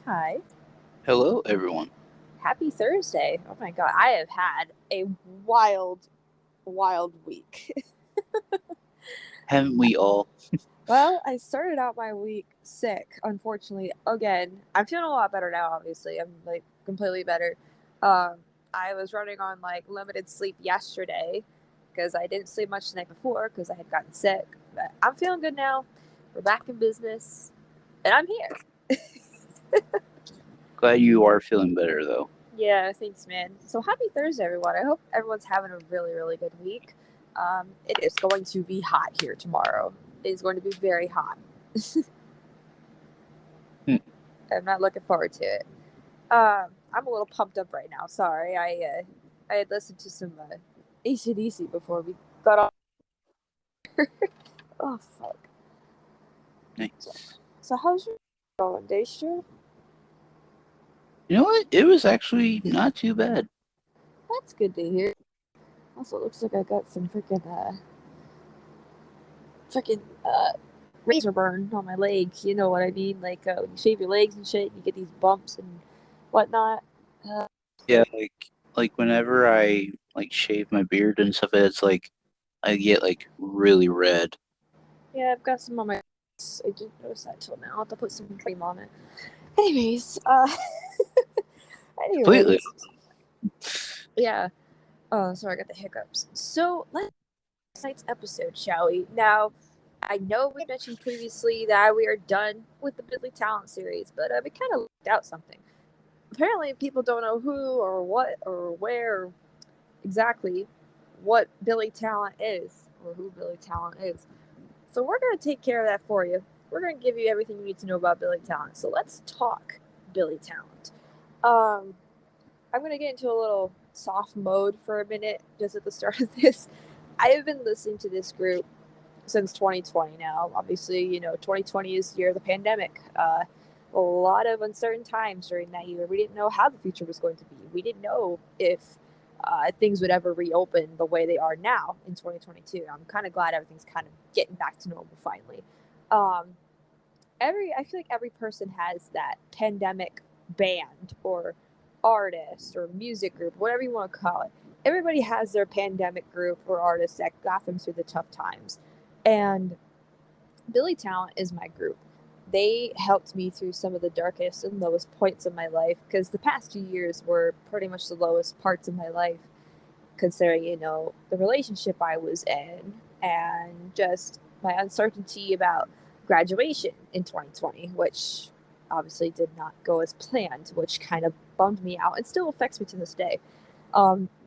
Hi. Hello, everyone. Happy Thursday. Oh my God. I have had a wild, wild week. Haven't we all? Well, I started out my week sick, unfortunately. Again, I'm feeling a lot better now, obviously. I'm like completely better. Um, I was running on like limited sleep yesterday because I didn't sleep much the night before because I had gotten sick. But I'm feeling good now. We're back in business, and I'm here. Glad you are feeling better, though. Yeah, thanks, man. So happy Thursday, everyone. I hope everyone's having a really, really good week. It is going to be hot here tomorrow. It is going to be very hot. Hmm. I'm not looking forward to it. I'm a little pumped up right now. Sorry, I had listened to some AC/DC before we got on. Oh fuck. So, Nice. so how's your going, Daystra? You know what? It was actually not too bad. That's good to hear. Also, it looks like I got some freaking razor burn on my legs. You know what I mean? Like when you shave your legs and shit, you get these bumps and whatnot. Uh, Yeah, like whenever I shave my beard and stuff, it's like I get really red. yeah, I've got some on my. I didn't notice that till now. I'll have to put some cream on it. Anyways, Completely. anyways, yeah. Oh, sorry, I got the hiccups. So let's tonight's episode, shall we? Now, I know we mentioned previously that we are done with the Billy Talent series, but we kind of left out something. Apparently, people don't know who or what or where exactly what Billy Talent is or who Billy Talent is. So we're going to take care of that for you. We're going to give you everything you need to know about Billy Talent. So let's talk Billy Talent. Um, I'm going to get into a little soft mode for a minute just at the start of this. I have been listening to this group since 2020 now. Obviously, 2020 is the year of the pandemic. A lot of uncertain times during that year. We didn't know how the future was going to be. We didn't know if things would ever reopen the way they are now in 2022. I'm kind of glad everything's kind of getting back to normal finally. Um, I feel like every person has that pandemic band or artist or music group, whatever you want to call it. Everybody has their pandemic group or artist that got them through the tough times. And Billy Talent is my group. They helped me through some of the darkest and lowest points of my life because the past 2 years were pretty much the lowest parts of my life, considering, the relationship I was in and just my uncertainty about graduation in 2020, which obviously did not go as planned, which kind of bummed me out and still affects me to this day.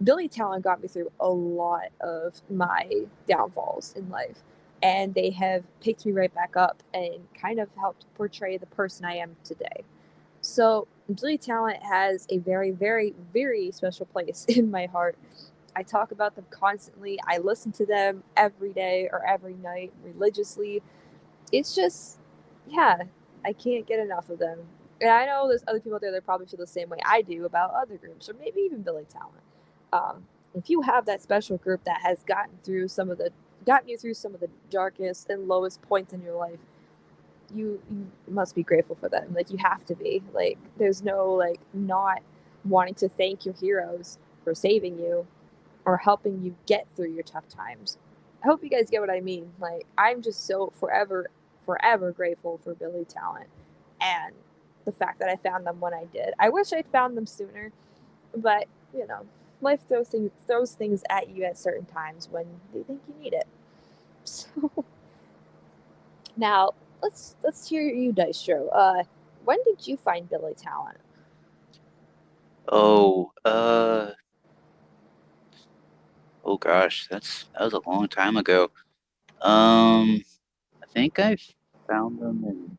Billy Talent got me through a lot of my downfalls in life, and they have picked me right back up and kind of helped portray the person I am today. So, Billy Talent has a very, very, very special place in my heart. I talk about them constantly. I listen to them every day or every night religiously. It's just, yeah, I can't get enough of them. And I know there's other people out there that probably feel the same way I do about other groups, or maybe even Billy Talent. If you have that special group that has gotten you through some of the darkest and lowest points in your life, you must be grateful for them. Like you have to be. Like there's no like not wanting to thank your heroes for saving you or helping you get through your tough times. I hope you guys get what I mean. Like I'm just so forever, forever grateful for Billy Talent and the fact that I found them when I did. I wish I'd found them sooner, but life throws things at you at certain times when they think you need it. So now let's hear you, Dystro. When did you find Billy Talent? Oh, oh gosh, that was a long time ago. Um, I think I found them in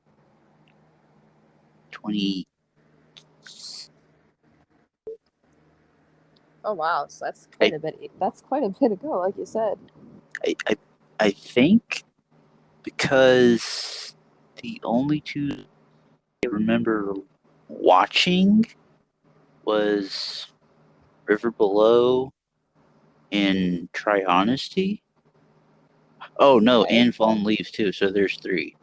20. Oh wow, so that's I, quite a bit. That's quite a bit ago, like you said. I, I, I think because the only two I remember watching was River Below and Try Honesty. Oh no, Okay. and Fallen Leaves too. So there's three.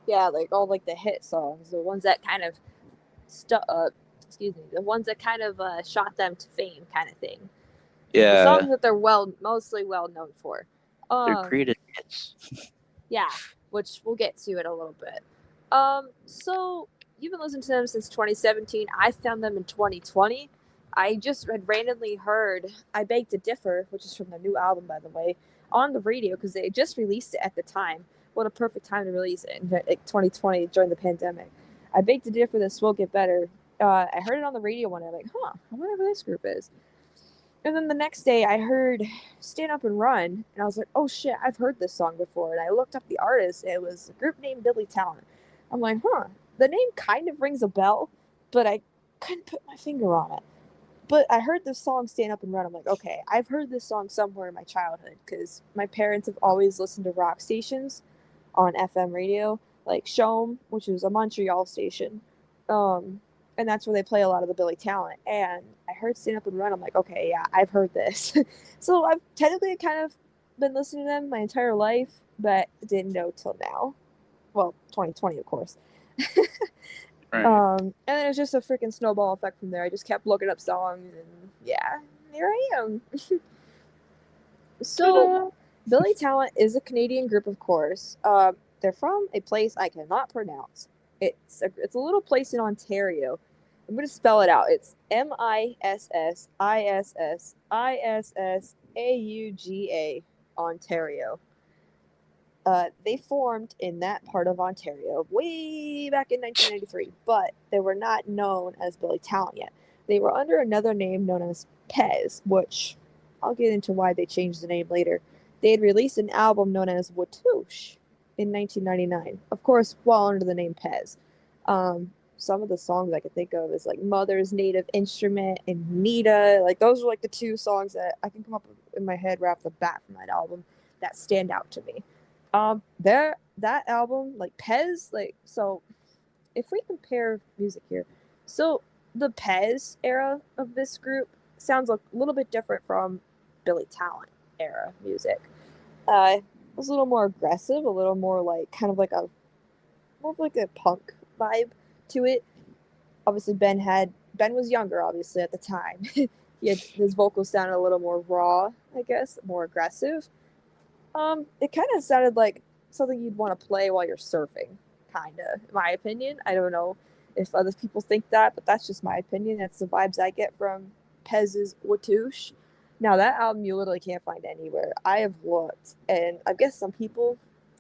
Yeah, like all like the hit songs, the ones that kind of the ones that kind of shot them to fame, kind of thing. The Yeah, songs that they're mostly well known for. they're Um, great hits. yeah, which we'll get to in a little bit. So you've been listening to them since 2017. I found them in 2020. I just had randomly heard "I Beg to Differ," which is from their new album, by the way, on the radio because they just released it at the time. What a perfect time to release it in 2020 during the pandemic. "I Beg to Differ," This Will Get Better. I heard it on the radio one day. I'm like, huh, I wonder who this group is. And then the next day, I heard "Stand Up and Run," and I was like, oh shit, I've heard this song before. And I looked up the artist. It was a group named Billy Talent. I'm like, huh, the name kind of rings a bell, but I couldn't put my finger on it. But I heard this song "Stand Up and Run." I'm like, okay, I've heard this song somewhere in my childhood because my parents have always listened to rock stations on FM radio, like Shome, which is a Montreal station. Um, and that's where they play a lot of the Billy Talent. And I heard "Stand Up and Run." I'm like, okay, yeah, I've heard this. So I've technically kind of been listening to them my entire life, but didn't know till now. Well, 2020, of course. Right. And then it was just a freaking snowball effect from there. I just kept looking up songs, and yeah, here I am. So, Ta-da! Billy Talent is a Canadian group, of course. They're from a place I cannot pronounce. It's a little place in Ontario. I'm gonna spell it out. It's Missississauga, Ontario. They formed in that part of Ontario way back in 1993, but they were not known as Billy Talent yet. They were under another name known as Pez, which I'll get into why they changed the name later. They had released an album known as Watouche in 1999, of course, while under the name Pez. Some of the songs I could think of is like Mother's Native Instrument and Nita. Like, those are like the two songs that I can come up with in my head right off the bat from that album that stand out to me. That album, like Pez, like, so if we compare music here, so the Pez era of this group sounds a little bit different from Billy Talent era music. It was a little more aggressive, a little more like kind of like a more of like a punk vibe to it. Obviously, Ben was younger, obviously at the time. His vocals sounded a little more raw, I guess, more aggressive. It kind of sounded like something you'd want to play while you're surfing, kind of, in my opinion. I don't know if other people think that, but that's just my opinion. That's the vibes I get from Pez's Watouche. Now, that album you literally can't find anywhere. I have looked, and I guess some people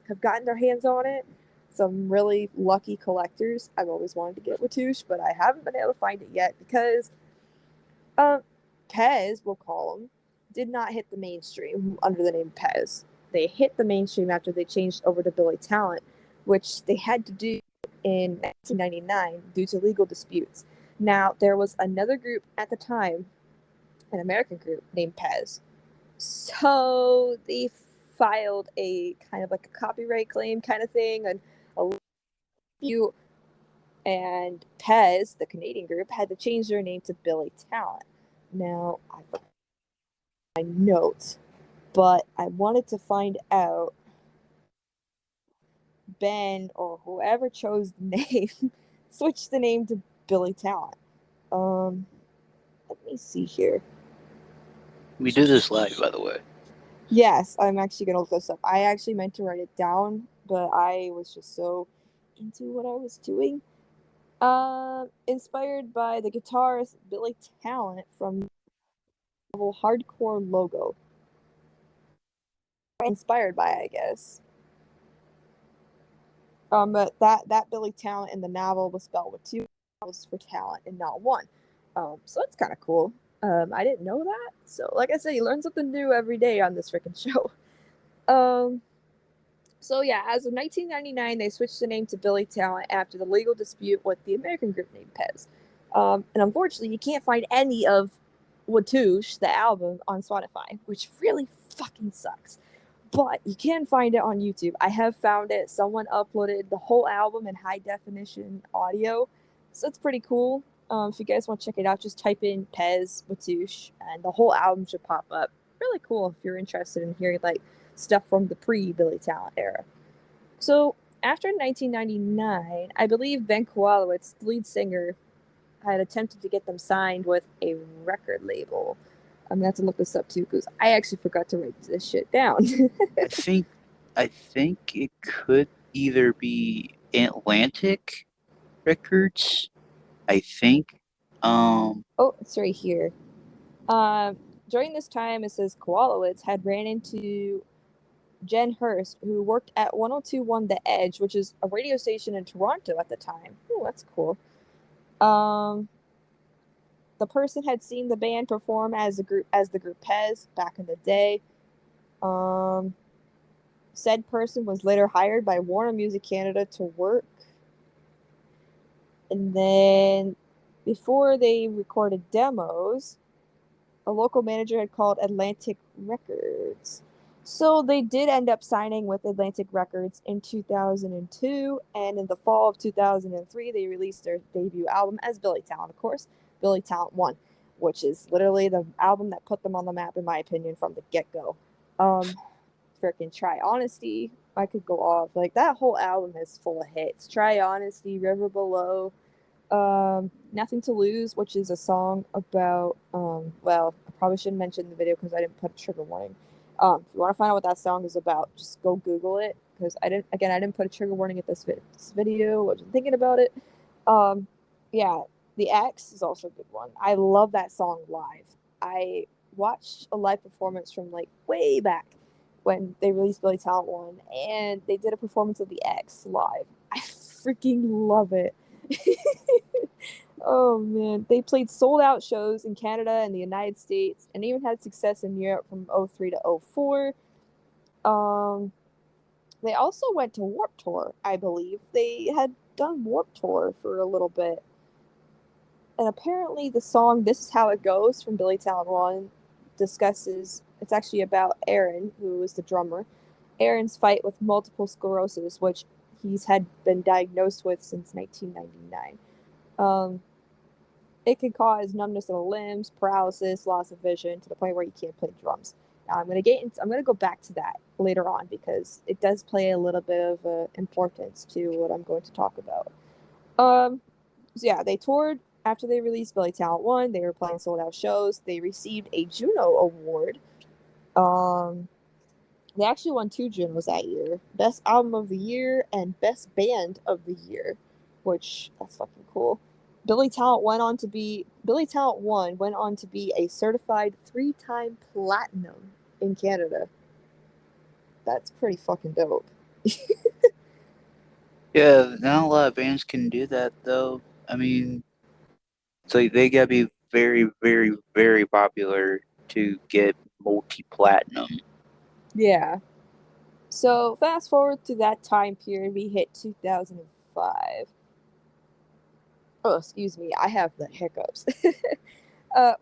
have gotten their hands on it. Some really lucky collectors. I've always wanted to get Watouche, but I haven't been able to find it yet because uh, Pez, we'll call him, did not hit the mainstream under the name Pez. They hit the mainstream after they changed over to Billy Talent, which they had to do in 1999 due to legal disputes. Now, there was another group at the time, an American group named Pez. So they filed a kind of like a copyright claim kind of thing, and a few, and Pez, the Canadian group, had to change their name to Billy Talent. Now, I forgot my notes, but I wanted to find out Ben or whoever chose the name switched the name to Billy Talent. Um, Let me see here. We do this live, by the way. Yes, I'm actually gonna look this up. I actually meant to write it down, but I was just so into what I was doing. Inspired by the guitarist Billy Talent from the novel Hardcore Logo. Inspired by, I guess. But that Billy Talent in the novel was spelled with two L's for talent and not one. So that's kind of cool. I didn't know that. So, like I said, you learn something new every day on this freaking show. Um, so yeah, as of 1999, they switched the name to Billy Talent after the legal dispute with the American group named Pez. And unfortunately, you can't find any of Watouche, the album, on Spotify, which really fucking sucks. But you can find it on YouTube. I have found it. Someone uploaded the whole album in high definition audio, so it's pretty cool. If you guys want to check it out, just type in Pez Watouche, and the whole album should pop up. Really cool if you're interested in hearing like stuff from the pre Billy Talent era. So after 1999, I believe Ben Kowalowitz, the lead singer, had attempted to get them signed with a record label. I'm gonna have to look this up too because I actually forgot to write this shit down. I think I think it could either be Atlantic Records. I think. Oh, it's right here. During this time, it says Kowalowitz had ran into Jen Hurst, who worked at 1021 The Edge, which is a radio station in Toronto at the time. Oh, that's cool. Um, the person had seen the band perform as the group Pez back in the day. Um, said person was later hired by Warner Music Canada to work. And then before they recorded demos, a local manager had called Atlantic Records. So they did end up signing with Atlantic Records in 2002, and in the fall of 2003, they released their debut album as Billy Talent, of course, Billy Talent 1, which is literally the album that put them on the map, in my opinion, from the get-go. Freaking Try Honesty, I could go off. Like, that whole album is full of hits. Try Honesty, River Below, Nothing to Lose, which is a song about, well, I probably shouldn't mention the video because I didn't put a trigger warning. If you want to find out what that song is about, just go Google it because I didn't put a trigger warning at this video. I wasn't thinking about it. Yeah, The X is also a good one. I love that song live. I watched a live performance from like way back when they released Billy Talent 1, and they did a performance of The X live. I freaking love it. Oh man, they played sold out shows in Canada and the United States, and even had success in Europe from 03 to 04. Um, they also went to Warp Tour, I believe. They had done Warp Tour for a little bit. And apparently the song This Is How It Goes from Billy Talent 1 discusses, it's actually about Aaron, who is the drummer, Aaron's fight with multiple sclerosis, which he's had been diagnosed with since 1999. It can cause numbness of the limbs, paralysis, loss of vision, to the point where you can't play drums. Now, I'm gonna go back to that later on because it does play a little bit of importance to what I'm going to talk about. So yeah, they toured after they released Billy Talent 1. They were playing sold out shows. They received a Juno Award. Um, they actually won 2 Junos that year: Best Album of the Year and Best Band of the Year, which that's fucking cool. Billy Talent 1 went on to be a certified 3-time platinum in Canada. That's pretty fucking dope. Yeah, not a lot of bands can do that though. I mean, it's like they gotta be very, very, very popular to get multi-platinum. Yeah. So fast forward to that time period, we hit 2005. Oh, excuse me, I have the hiccups.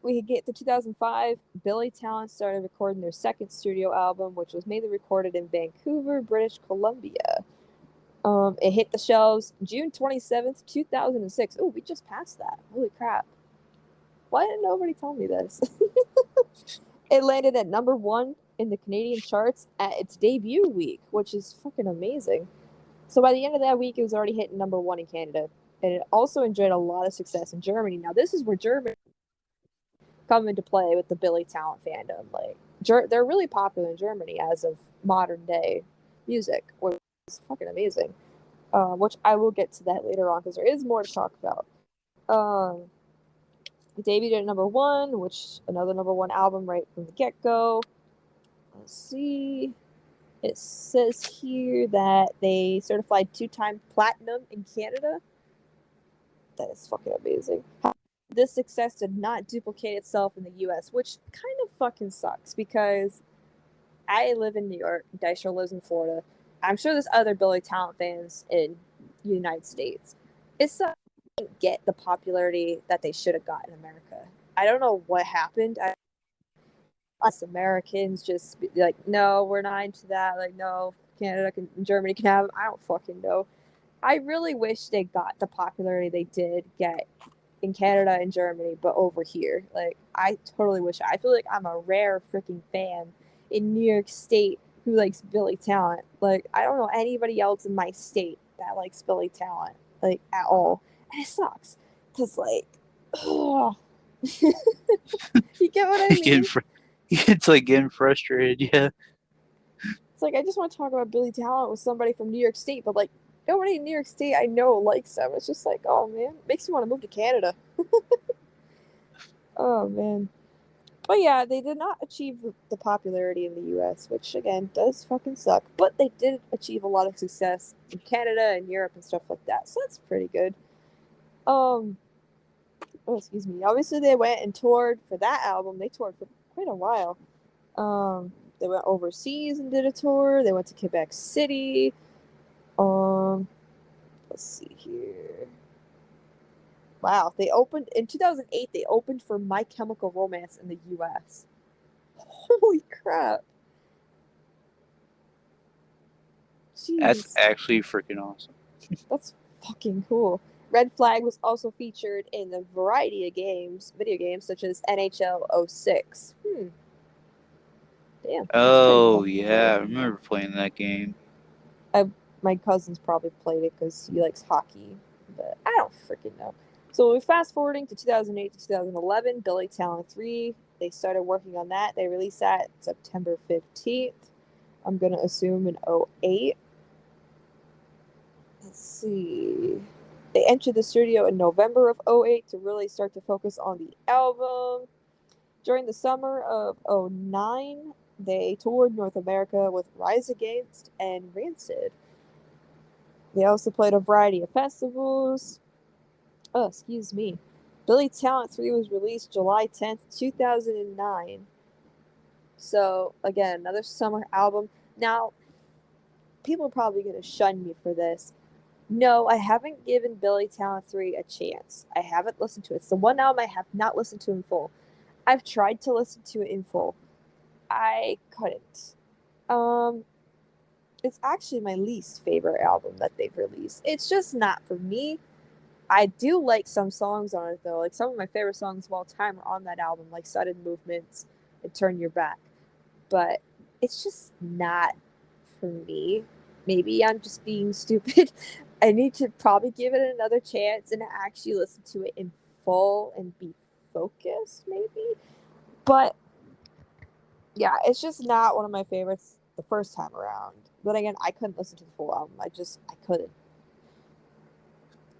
We get to 2005. Billy Talent started recording their second studio album, which was mainly recorded in Vancouver, British Columbia. It hit the shelves June 27th, 2006. Oh, we just passed that. Holy crap. Why didn't nobody tell me this? It landed at number 1 in the Canadian charts at its debut week, which is fucking amazing. So by the end of that week, it was already hitting number 1 in Canada. And it also enjoyed a lot of success in Germany. Now, this is where Germany come into play with the Billy Talent fandom. Like, they're really popular in Germany as of modern day music, which is fucking amazing. Which I will get to that later on because there is more to talk about. It debuted at number 1, which another number 1 album right from the get go. Let's see. It says here that they certified 2-time platinum in Canada. That is fucking amazing. This success did not duplicate itself in the US, which kind of fucking sucks because I live in New York, Dystro lives in Florida. I'm sure there's other Billy Talent fans in the United States. It sucks they didn't get the popularity that they should have got in America. I don't know what happened. Us Americans just be like, no, we're not into that. Like, no, Germany can have them. I don't fucking know. I really wish they got the popularity they did get in Canada and Germany, but over here. Like, I totally wish. I feel like I'm a rare freaking fan in New York State who likes Billy Talent. Like, I don't know anybody else in my state that likes Billy Talent, like, at all. And it sucks. Because, like, Oh. You get what I mean? It's like getting frustrated. Yeah. It's like I just want to talk about Billy Talent with somebody from New York State, but like nobody in New York State I know likes them. It's just like, oh man, makes me want to move to Canada. Oh man. But yeah, they did not achieve the popularity in the US, which again does fucking suck. But they did achieve a lot of success in Canada and Europe and stuff like that. So that's pretty good. Um oh excuse me. Obviously they went and toured for that album. They toured for quite a while. They went overseas and did a tour. They went to Quebec City. Um let's see here. Wow, they opened in 2008. They opened for My Chemical Romance in the US. Holy crap. That's Jeez. actually freaking awesome. That's fucking cool. Red Flag was also featured in a variety of games, video games, such as NHL 06. Damn, that's pretty Oh fucking yeah, cool. I remember playing that game. My cousin's probably played it because he likes hockey, but I don't freaking know. So we're fast forwarding to 2008 to 2011, Billy Talent 3. They started working on that. They released that September 15th. I'm going to assume in 08. Let's see. They entered the studio in November of 08 to really start to focus on the album. During the summer of 09, they toured North America with Rise Against and Rancid. They also played a variety of festivals. Oh, excuse me. Billy Talent 3 was released July 10th, 2009. So, again, another summer album. Now, people are probably going to shun me for this. No, I haven't given Billy Talent 3 a chance. I haven't listened to it. It's the one album I have not listened to in full. I've tried to listen to it in full. I couldn't. Um, it's actually my least favorite album that they've released. It's just not for me. I do like some songs on it though. Like some of my favorite songs of all time are on that album, like Sudden Movements and Turn Your Back. But it's just not for me. Maybe I'm just being stupid. I need to probably give it another chance and actually listen to it in full and be focused, maybe. But yeah, it's just not one of my favorites the first time around. But again, I couldn't listen to the full album. I couldn't.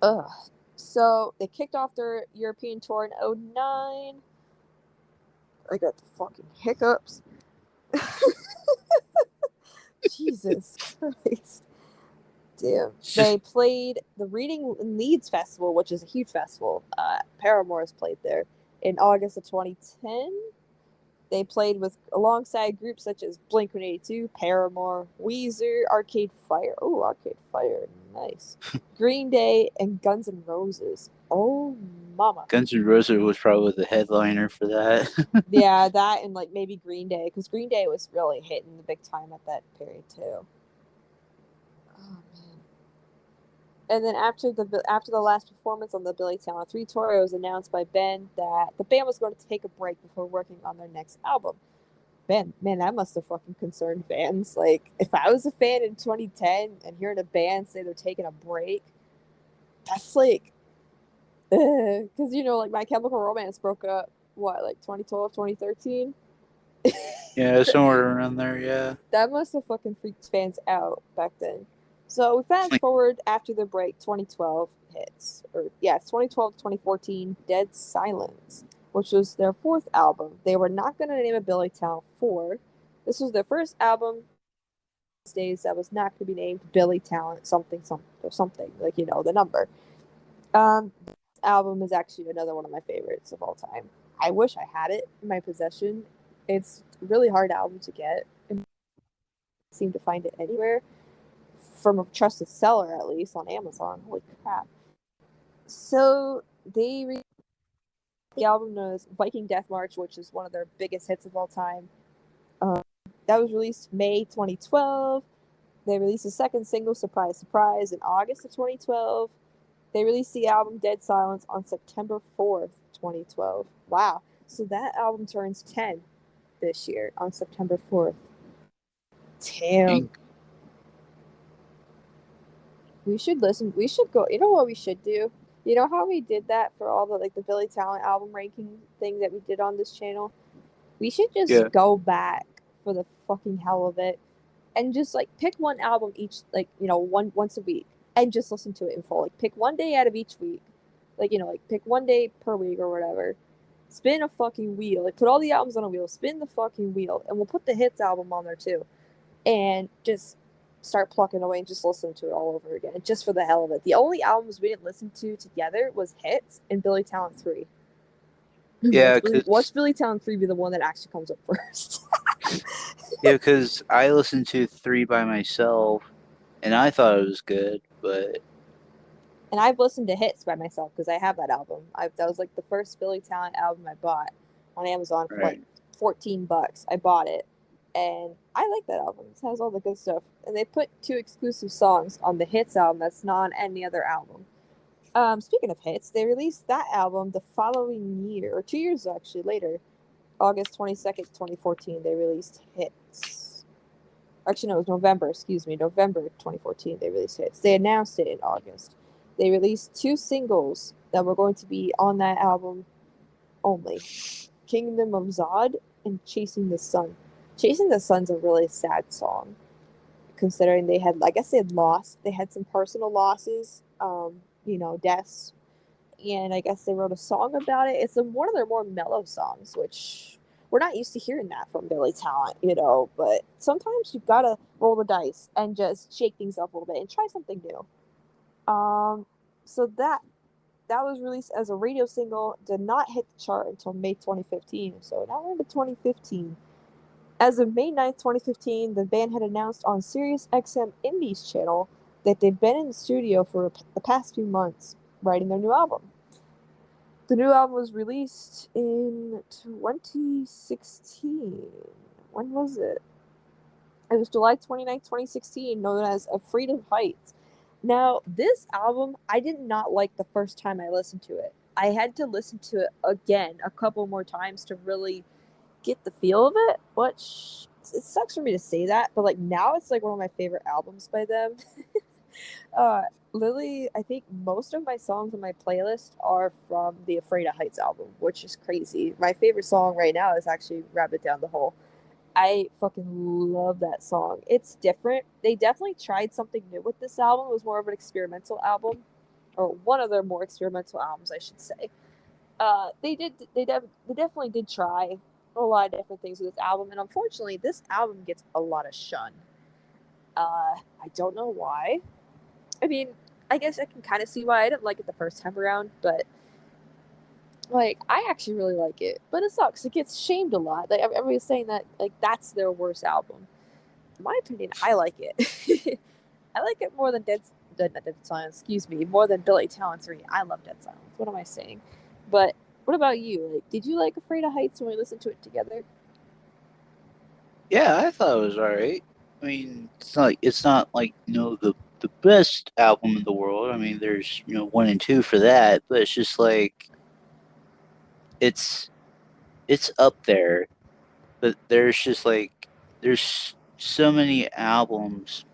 Ugh. So they kicked off their European tour in 09. I got the fucking hiccups. Jesus Christ. Damn. It's just They played the Reading in Leeds Festival, which is a huge festival. Paramore's played there in August of 2010. They played with alongside groups such as Blink-182, Paramore, Weezer, Arcade Fire. Oh, Arcade Fire, nice. Green Day and Guns N' Roses. Oh, mama. Guns N' Roses was probably the headliner for that. Yeah, that and like maybe Green Day, because Green Day was really hitting the big time at that period too. Oh man. And then after the last performance on the Billy Talent 3 tour, it was announced by Ben that the band was going to take a break before working on their next album. Man, that must have fucking concerned fans. Like, if I was a fan in 2010 and hearing a band say they're taking a break, that's like, because like My Chemical Romance broke up, what, like 2012, 2013? Yeah, somewhere around there. Yeah. That must have fucking freaked fans out back then. So we fast forward after the break, 2012 hits. Or, yeah, 2012 to 2014, Dead Silence, which was their fourth album. They were not going to name it Billy Talent 4. This was their first album these days that was not going to be named Billy Talent something, something, or something, like, the number. This album is actually another one of my favorites of all time. I wish I had it in my possession. It's a really hard album to get. And I seem to find it anywhere from a trusted seller, at least on Amazon. Holy crap! So they the album known as Viking Death March, which is one of their biggest hits of all time. Um, that was released May 2012. They released the second single, Surprise Surprise, in August of 2012. They released the album Dead Silence on September 4th, 2012. Wow. So that album turns 10 this year on September 4th. Damn. We should listen. We should go. You know what we should do? You know how we did that for all the like the Billy Talent album ranking thing that we did on this channel? We should Yeah. just go back for the fucking hell of it and just like pick one album each, like, you know, once a week, and just listen to it in full. Like pick one day out of each week, like, you know, like pick one day per week or whatever. Spin a fucking wheel, like put all the albums on a wheel, spin the fucking wheel, and we'll put the hits album on there too, and just start plucking away and just listen to it all over again, just for the hell of it. The only albums we didn't listen to together was Hits and Billy Talent 3. Yeah, Watch cause Billy Talent 3 be the one that actually comes up first. yeah, 'cause I listened to three by myself, and I thought it was good, but And I've listened to Hits by myself because I have that album. That was like the first Billy Talent album I bought on Amazon for like right. $14. I bought it, and I like that album. It has all the good stuff. And they put 2 exclusive songs on the Hits album that's not on any other album. Speaking of Hits, they released that album the following year, or 2 years actually later, August 22nd, 2014. They released Hits. Actually, no, it was November. Excuse me, November 2014. They released Hits. They announced it in August. They released 2 singles that were going to be on that album only: Kingdom of Zod and Chasing the Sun. Chasing the Sun's a really sad song, considering they had, I guess they had lost, they had some personal losses, you know, deaths, and I guess they wrote a song about it. It's one of their more mellow songs, which we're not used to hearing that from Billy Talent, you know. But sometimes you gotta roll the dice and just shake things up a little bit and try something new. Um, so that was released as a radio single, did not hit the chart until May 2015. So now we're into 2015. As of May 9th, 2015, the band had announced on Sirius XM Indies channel that they'd been in the studio for the past few months writing their new album. The new album was released in 2016. When was it? It was July 29th, 2016, known as A Freedom Heights. Now, this album, I did not like the first time I listened to it. I had to listen to it again a couple more times to really get the feel of it, which it sucks for me to say that, but like now it's like one of my favorite albums by them. uh Lily, I think most of my songs on my playlist are from the Afraid of Heights album, which is crazy. My favorite song right now is actually Rabbit Down the Hole. I fucking love that song. It's different. They definitely tried something new with this album. It was more of an experimental album, or one of their more experimental albums, I should say. They definitely did try a lot of different things with this album, and unfortunately, this album gets a lot of shun. I don't know why. I mean, I guess I can kind of see why I didn't like it the first time around, but like I actually really like it. But it sucks. It gets shamed a lot. Like everybody's saying that like that's their worst album. In my opinion, I like it. I like it more than Dead Silence. Excuse me, more than Billy Talent 3. I love Dead Silence. What am I saying? But what about you? Like, did you like Afraid of Heights when we listened to it together? Yeah, I thought it was alright. I mean, it's not like the best album in the world. I mean, there's one and two for that, but it's just like it's it's up there. But there's just like there's so many albums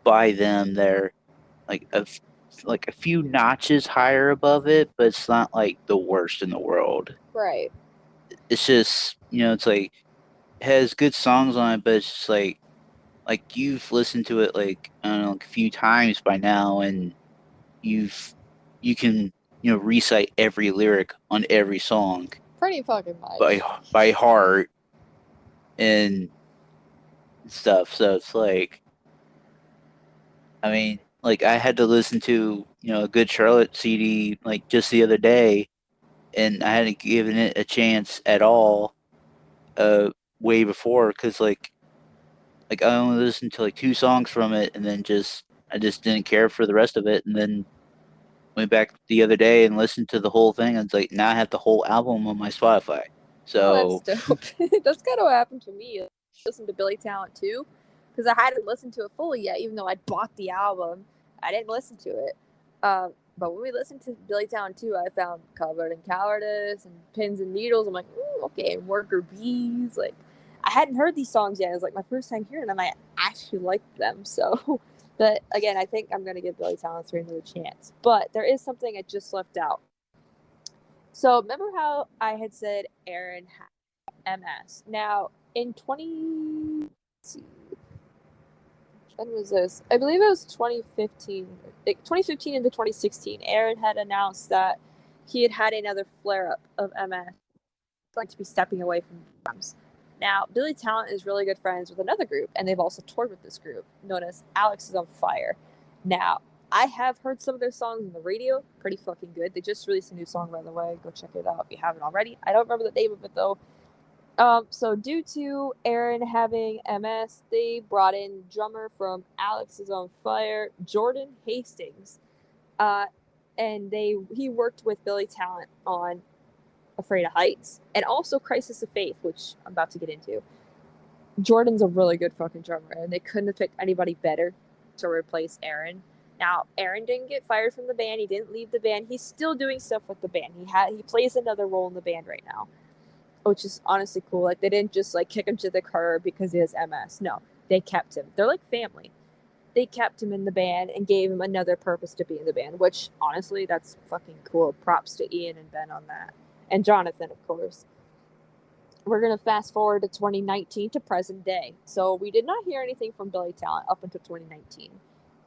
by them that are like a few notches higher above it, but it's not like the worst in the world. Right. It's just it's like it has good songs on it, but it's just like you've listened to it like I don't know like a few times by now, and you can recite every lyric on every song Pretty fucking by much. by heart and stuff. So it's like I mean like I had to listen to a Good Charlotte CD like just the other day, and I hadn't given it a chance at all uh way before because like I only listened to like two songs from it, and then I just didn't care for the rest of it, and then went back the other day and listened to the whole thing, and it's like now I have the whole album on my Spotify. Oh, that's So dope. That's kind of what happened to me. I listened to Billy Talent too, because I hadn't listened to it fully yet, even though I bought the album. I didn't listen to it. But when we listened to Billy Talent 2, I found Covered in Cowardice and Pins and Needles. I'm like, okay, and Worker Bees. Like, I hadn't heard these songs yet. It was like my first time hearing them. I actually liked them. So But again, I think I'm going to give Billy Talent 3 another chance. But there is something I just left out. So remember how I had said Aaron had MS? Now, in 20... When was this? I believe it was 2015. 2015 into 2016, Aaron had announced that he had had another flare-up of MS. Going to be stepping away from drums. Now, Billy Talent is really good friends with another group, and they've also toured with this group, known as Alex is on Fire. Now, I have heard some of their songs on the radio, pretty fucking good. They just released a new song, by the way. Go check it out if you haven't already. I don't remember the name of it, though. So due to Aaron having MS, they brought in drummer from Alex is on Fire, Jordan Hastings. And he worked with Billy Talent on Afraid of Heights, and also Crisis of Faith, which I'm about to get into. Jordan's a really good fucking drummer, and they couldn't have picked anybody better to replace Aaron. Now, Aaron didn't get fired from the band. He didn't leave the band. He's still doing stuff with the band. He plays another role in the band right now, which is honestly cool. Like, they didn't just like kick him to the curb because he has MS. No, they kept him. They're like family. They kept him in the band and gave him another purpose to be in the band, which honestly, that's fucking cool. Props to Ian and Ben on that. And Jonathan, of course. We're going to fast forward to 2019 to present day. So we did not hear anything from Billy Talent up until 2019.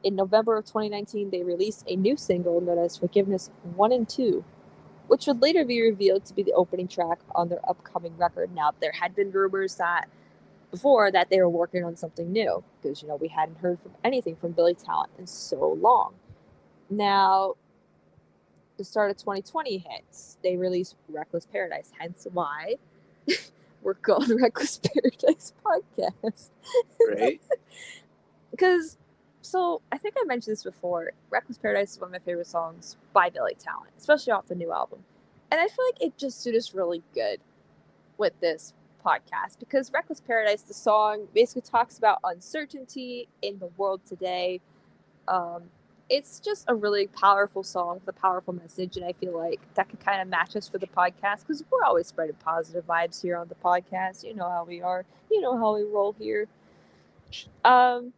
In November of 2019, they released a new single known as Forgiveness 1 and 2, which would later be revealed to be the opening track on their upcoming record. Now, there had been rumors that before that they were working on something new, because, we hadn't heard from anything from Billy Talent in so long. Now, the start of 2020 hits. They released Reckless Paradise, hence why we're called Reckless Paradise Podcast. Right. Because, so, I think I mentioned this before. Reckless Paradise is one of my favorite songs by Billy Talent, especially off the new album. And I feel like it just suited us really good with this podcast, because Reckless Paradise, the song, basically talks about uncertainty in the world today. It's just a really powerful song with a powerful message, and I feel like that could kind of match us for the podcast, because we're always spreading positive vibes here on the podcast. You know how we are. You know how we roll here. The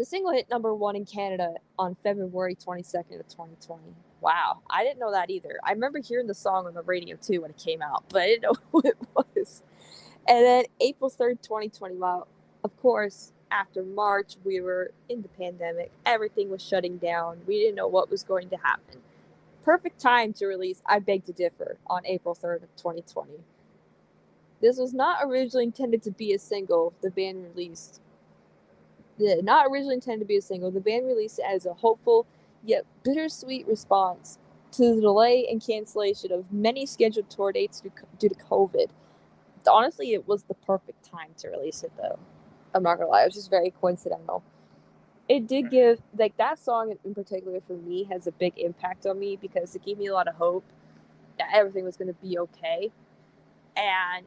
single hit #1 in Canada on February 22nd of 2020. Wow, I didn't know that either. I remember hearing the song on the radio too when it came out, but I didn't know who it was. And then April 3rd, 2020. Wow, of course, after March, we were in the pandemic. Everything was shutting down. We didn't know what was going to happen. Perfect time to release I Beg to Differ on April 3rd of 2020. This was not originally intended to be a single. The band released it as a hopeful yet bittersweet response to the delay and cancellation of many scheduled tour dates due to COVID. Honestly, it was the perfect time to release it, though. I'm not gonna lie, it was just very coincidental. It did give, like, that song in particular for me has a big impact on me, because it gave me a lot of hope that everything was going to be okay. And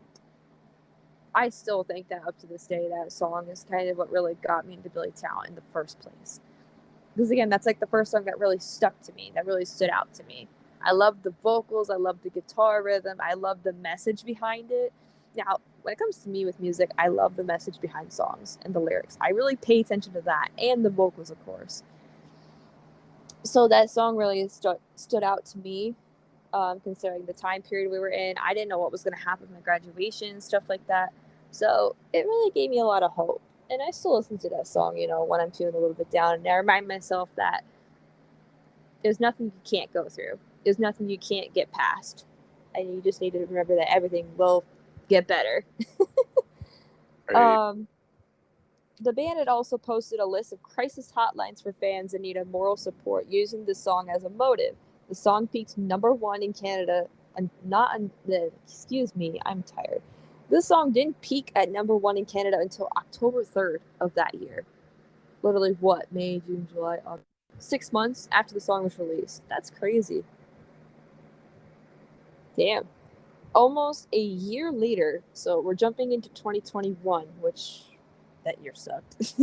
I still think that up to this day, that song is kind of what really got me into Billy Talent in the first place. Because again, that's like the first song that really stuck to me, that really stood out to me. I love the vocals, I love the guitar rhythm, I love the message behind it. Now, when it comes to me with music, I love the message behind songs and the lyrics. I really pay attention to that, and the vocals, of course. So that song really stood out to me, considering the time period we were in. I didn't know what was going to happen with my graduation, stuff like that. So it really gave me a lot of hope. And I still listen to that song, when I'm feeling a little bit down. And I remind myself that there's nothing you can't go through. There's nothing you can't get past. And you just need to remember that everything will get better. Right. The band had also posted a list of crisis hotlines for fans in need of moral support, using the song as a motive. The song peaked #1 in Canada. Excuse me, I'm tired. This song didn't peak at #1 in Canada until October 3rd of that year. Literally, what? May, June, July, August. 6 months after the song was released. That's crazy. Damn. Almost a year later, so we're jumping into 2021, which that year sucked.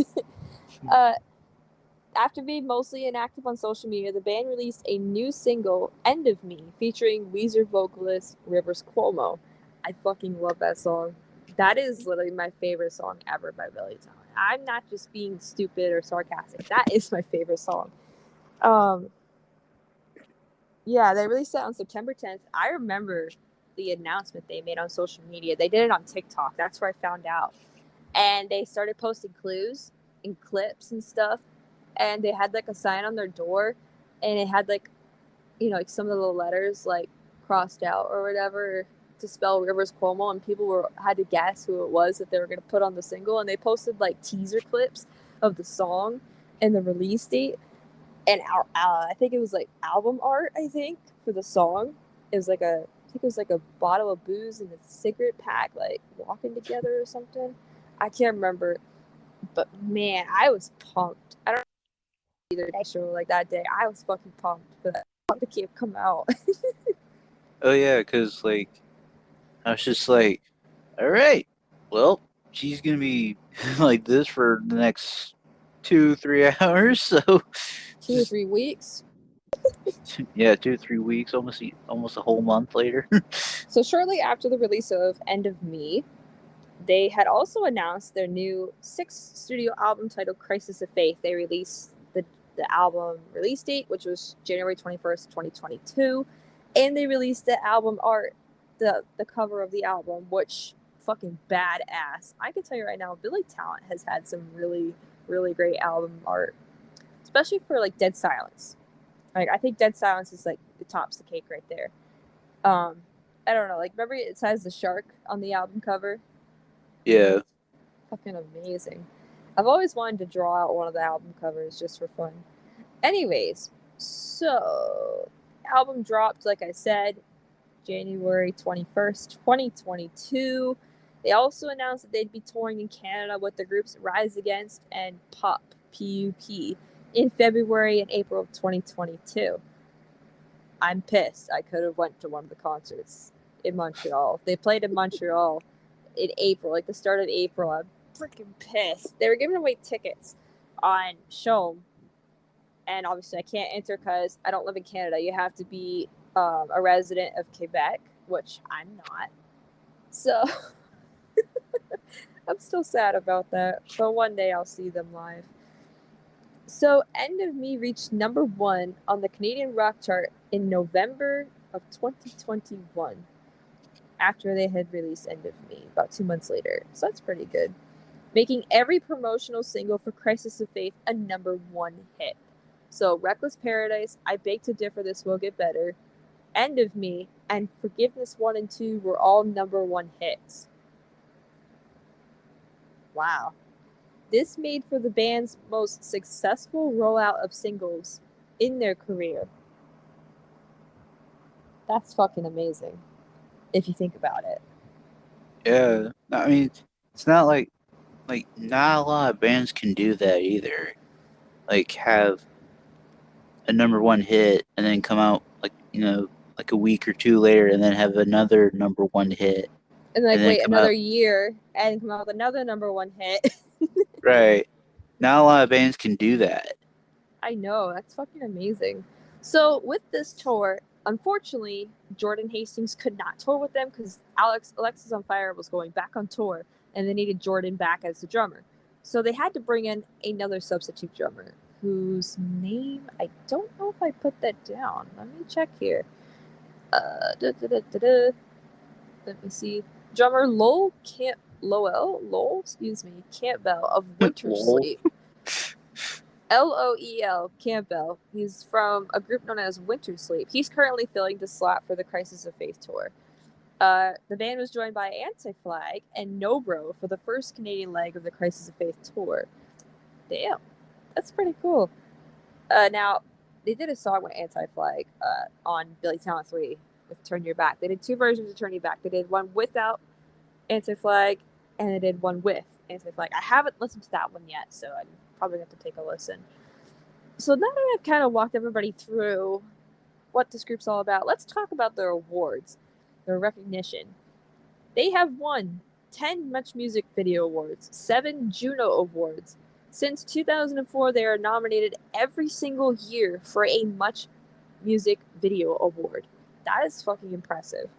After being mostly inactive on social media, the band released a new single, End of Me, featuring Weezer vocalist Rivers Cuomo. I fucking love that song. That is literally my favorite song ever by Billy Talent. I'm not just being stupid or sarcastic. That is my favorite song. Um, yeah, they released it on September 10th. I remember the announcement they made on social media. They did it on TikTok. That's where I found out. And they started posting clues and clips and stuff. And they had like a sign on their door, and it had like, like some of the letters like crossed out or whatever to spell Rivers Cuomo, and people had to guess who it was that they were going to put on the single. And they posted like teaser clips of the song and the release date, and I think it was like album art. I think for the song, it was like I think it was like a bottle of booze and a cigarette pack, like walking together or something. I can't remember, but man, I was pumped. I don't know either show like that day. I was fucking pumped for that to keep come out. Oh yeah, because like I was just like, all right, well, she's gonna be like this for the next 2-3 hours, so 2 or 3 weeks. yeah, 2-3 weeks, almost a whole month later. So shortly after the release of End of Me, they had also announced their new 6th studio album titled Crisis of Faith. They released the album release date, which was January 21st, 2022, and they released the album art, the cover of the album, which fucking badass. I can tell you right now, Billy Talent has had some really, really great album art, especially for like Dead Silence. Like I think Dead Silence is like it tops the cake right there. Um, I don't know, like remember it has the shark on the album cover? Yeah. Fucking amazing. I've always wanted to draw out one of the album covers just for fun. Anyways, so album dropped, like I said, January 21st, 2022. They also announced that they'd be touring in Canada with the groups Rise Against and PUP in February and April of 2022. I'm pissed. I could have went to one of the concerts in Montreal. They played in Montreal in April, like the start of April. I'm freaking pissed. They were giving away tickets on Showm, and obviously I can't enter because I don't live in Canada. You have to be a resident of Quebec, which I'm not. So I'm still sad about that, but one day I'll see them live. So End of Me reached number 1 on the Canadian rock chart in November of 2021 after they had released End of Me about 2 months later. So that's pretty good. Making every promotional single for Crisis of Faith a number 1 hit. So Reckless Paradise, I Beg to Differ, This Will Get Better, End of Me, and Forgiveness 1 and 2 were all number 1 hits. Wow. This made for the band's most successful rollout of singles in their career. That's fucking amazing, if you think about it. Yeah. I mean, it's not like not a lot of bands can do that either. Like have a number 1 hit and then come out like a week or 2 later and then have another number 1 hit. And like And then wait come another out year and come out with another number 1 hit. right. Not a lot of bands can do that. I know, that's fucking amazing. So with this tour, unfortunately, Jordan Hastings could not tour with them because Alexis on Fire was going back on tour, and they needed Jordan back as the drummer. So they had to bring in another substitute drummer, whose name I don't know if I put that down. Let me check here. Let me see. Drummer Lowell, excuse me, Campbell of Winter Sleep. Loel Campbell. He's from a group known as Winter Sleep. He's currently filling the slot for the Crisis of Faith tour. The band was joined by Anti-Flag and Nobro for the first Canadian leg of the Crisis of Faith tour. Damn, that's pretty cool. Now, they did a song with Anti-Flag on Billy Talent 3 with Turn Your Back. They did 2 versions of Turn Your Back. They did one without Anti-Flag, and they did one with Anti-Flag. I haven't listened to that one yet, so I'm probably going to have to take a listen. So now that I've kind of walked everybody through what this group's all about, let's talk about their awards, their recognition. They have won 10 Much Music Video Awards, 7 Juno Awards. Since 2004, they are nominated every single year for a Much Music Video Award. That is fucking impressive.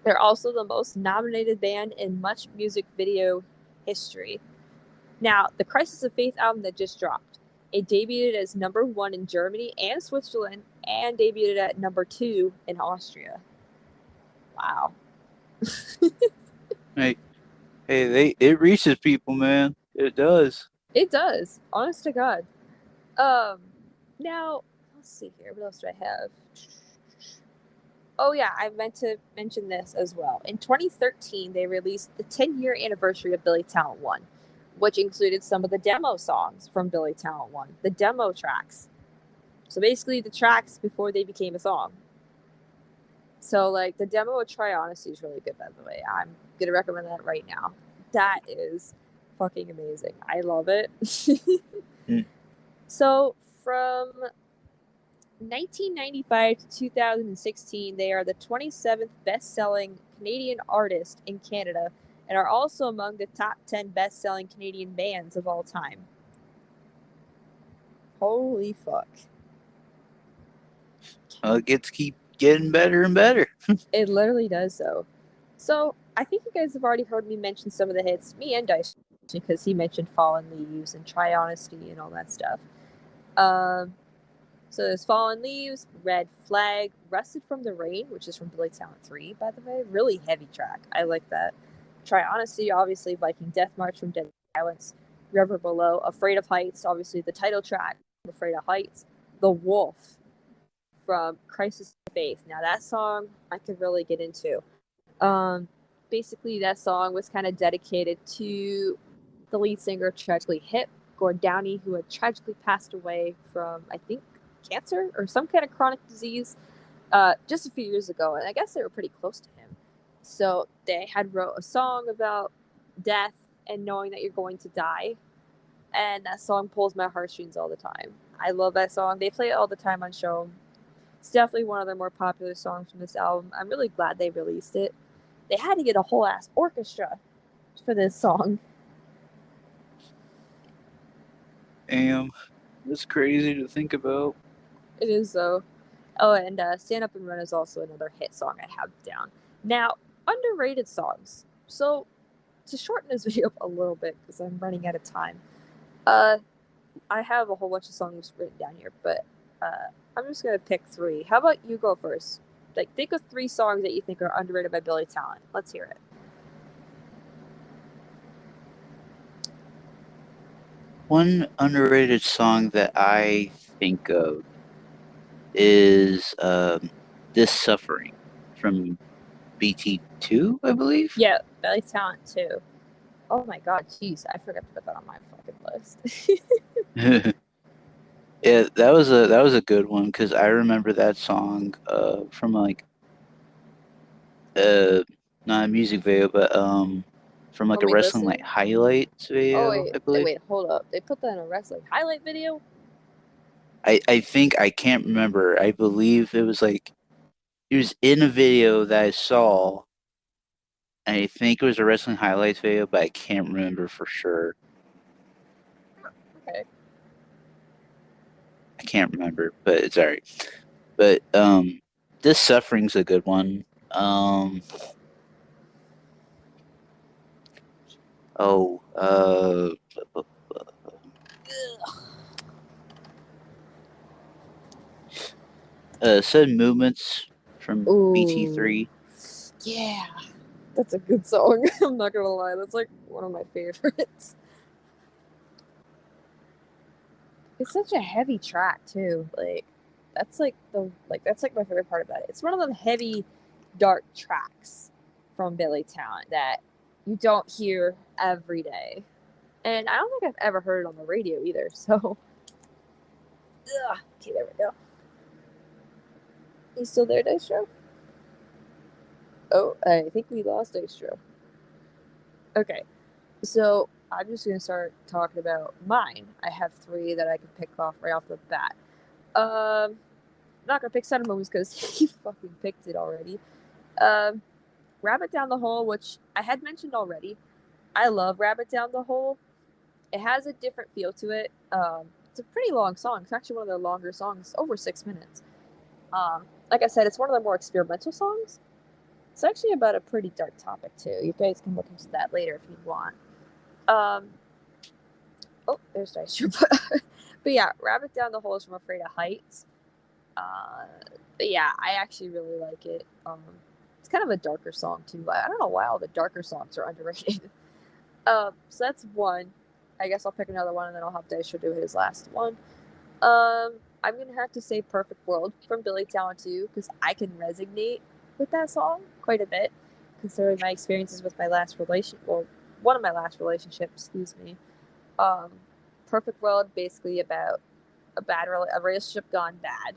They're also the most nominated band in Much Music Video history. Now, the Crisis of Faith album that just dropped, it debuted as #1 in Germany and Switzerland, and debuted at #2 in Austria. Wow. Hey, it reaches people, man. It does. It does. Honest to God. Now, let's see here. What else do I have? Oh, yeah, I meant to mention this as well. In 2013, they released the 10-year anniversary of Billy Talent 1, which included some of the demo songs from Billy Talent 1, the demo tracks. So basically, the tracks before they became a song. So, like, the demo of Try Honesty is really good, by the way. I'm going to recommend that right now. That is fucking amazing. I love it. So, from 1995 to 2016, they are the 27th best-selling Canadian artist in Canada and are also among the top 10 best-selling Canadian bands of all time. Holy fuck. It gets keep getting better and better. It literally does so. So, I think you guys have already heard me mention some of the hits, me and Dystro, because he mentioned Fallen Leaves and Try Honesty and all that stuff. So there's Fallen Leaves, Red Flag, Rusted from the Rain, which is from Billy Talent 3, by the way. Really heavy track. I like that. Try Honesty, obviously, Viking Death March from Dead Silence, River Below, Afraid of Heights, obviously the title track, Afraid of Heights, The Wolf from Crisis of Faith. Now that song I could really get into. Basically that song was kind of dedicated to the lead singer Tragically Hip, Gord Downey, who had tragically passed away from, I think, cancer or some kind of chronic disease just a few years ago, and I guess they were pretty close to him. So they had wrote a song about death and knowing that you're going to die, and that song pulls my heartstrings all the time. I love that song. They play it all the time on show. It's definitely one of their more popular songs from this album. I'm really glad they released it. They had to get a whole ass orchestra for this song. Damn, that's crazy to think about. It is though. Oh, and Stand Up and Run is also another hit song I have down. Now, underrated songs. So, to shorten this video up a little bit, because I'm running out of time, I have a whole bunch of songs written down here, but I'm just going to pick 3. How about you go first? Like, think of 3 songs that you think are underrated by Billy Talent. Let's hear it. One underrated song that I think of is This Suffering from BT2, I believe. Yeah, Billy Talent too. Oh my god, jeez, I forgot to put that on my fucking list. Yeah, that was a good one because I remember that song from like not a music video, but from like a wrestling like highlights video, I believe. Wait, hold up. They put that in a wrestling highlight video? I think I can't remember. I believe it was like it was in a video that I saw. And I think it was a wrestling highlights video, but I can't remember for sure. Okay. I can't remember, but it's alright. But This Suffering's a good one. Sudden Movements from BT3. Yeah, that's a good song. I'm not gonna lie, that's like one of my favorites. It's such a heavy track too. That's like my favorite part about it. It's one of them heavy, dark tracks from Billy Talent that you don't hear every day, and I don't think I've ever heard it on the radio either. So, okay, there we go. You still there, Dystro? Oh, I think we lost Dystro. Okay, so I'm just gonna start talking about mine. I have 3 that I can pick off right off the bat. I'm not gonna pick Sudden Moments because he fucking picked it already. Rabbit Down the Hole, which I had mentioned already. I love Rabbit Down the Hole. It has a different feel to it. It's a pretty long song. It's actually one of their longer songs, over 6 minutes. Like I said, it's one of their more experimental songs. It's actually about a pretty dark topic too. You guys can look into that later if you want. Oh, there's Dystro. But yeah, Rabbit Down the Holes from Afraid of Heights. But yeah, I actually really like it. It's kind of a darker song too. I don't know why all the darker songs are underrated. So that's one. I guess I'll pick another one and then I'll have Dystro do his last one. I'm gonna have to say "Perfect World" from Billy Talent too, because I can resonate with that song quite a bit, considering my experiences with my last one of my last relationships. Excuse me. Um, Perfect World basically about a relationship gone bad.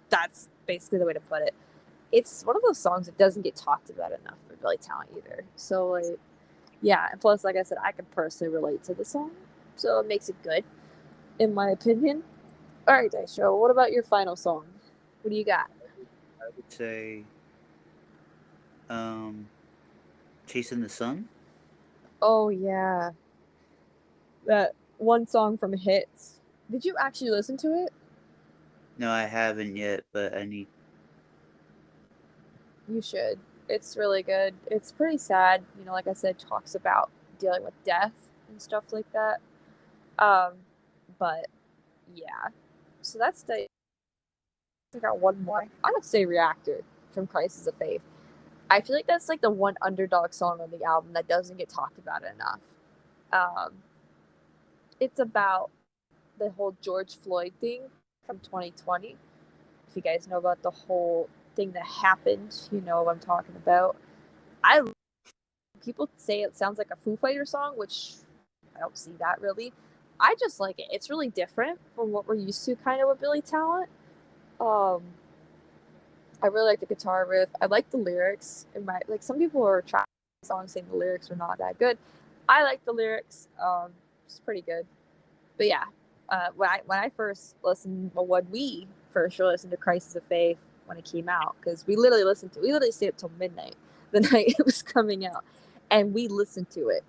That's basically the way to put it. It's one of those songs that doesn't get talked about enough for Billy Talent either. So like, yeah, and plus, like I said, I can personally relate to the song, so it makes it good, in my opinion. All right, Dystro, what about your final song? What do you got? I would say, "Chasing the Sun." Oh yeah, that one song from Hits. Did you actually listen to it? No, I haven't yet, but I need. You should. It's really good. It's pretty sad. Like I said, talks about dealing with death and stuff like that. Um, but yeah. So that's the. I got one more. I would say "Reactor" from Crisis of Faith. I feel like that's like the one underdog song on the album that doesn't get talked about enough. Um, it's about the whole George Floyd thing from 2020. If you guys know about the whole thing that happened, you know what I'm talking about. I People say it sounds like a Foo Fighter song, which I don't see that really. I just like it. It's really different from what we're used to, kind of with Billy Talent. Um, I really like the guitar riff. I like the lyrics. Some people are trashing the song saying the lyrics are not that good. I like the lyrics. It's pretty good. But yeah, when I first listened, well, when we first listened to Crisis of Faith when it came out, because we literally stayed up till midnight the night it was coming out, and we listened to it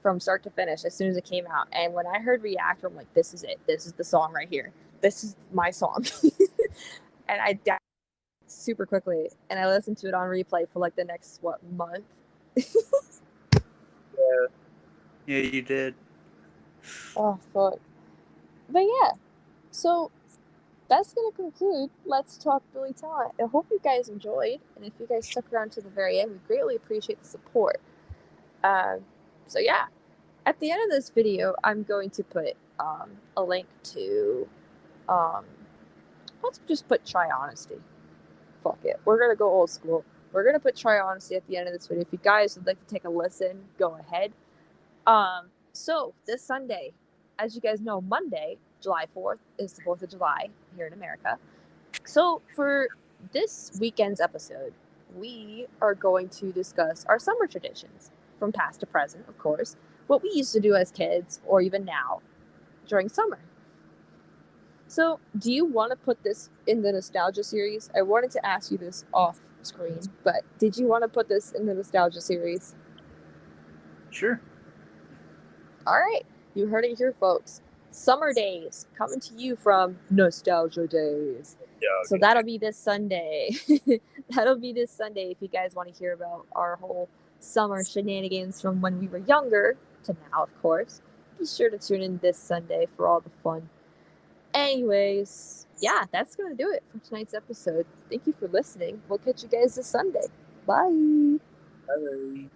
from start to finish as soon as it came out. And when I heard Reactor, I'm like, this is it. This is the song right here. This is my song. And I downloaded it super quickly, and I listened to it on replay for like the next month. Yeah, yeah, you did. Oh fuck. But yeah, so that's going to conclude Let's Talk Billy Talent. I hope you guys enjoyed, and if you guys stuck around to the very end, we greatly appreciate the support. Um, so yeah, at the end of this video, I'm going to put a link to, um, let's just put Try Honesty. Fuck it. We're going to go old school. We're going to put Try Honesty at the end of this video. If you guys would like to take a listen, go ahead. So this Sunday, as you guys know, Monday, July 4th, is the 4th of July here in America. So for this weekend's episode, we are going to discuss our summer traditions from past to present, of course, what we used to do as kids or even now during summer. So, do you want to put this in the nostalgia series? I wanted to ask you this off screen, but did you want to put this in the nostalgia series? Sure. All right, you heard it here, folks. Summer Days coming to you from Nostalgia Days. Yeah. So that'll be this Sunday. That'll be this Sunday if you guys want to hear about our whole summer shenanigans from when we were younger to now, of course. Be sure to tune in this Sunday for all the fun. Anyways, yeah, that's going to do it for tonight's episode. Thank you for listening. We'll catch you guys this Sunday. Bye. Bye.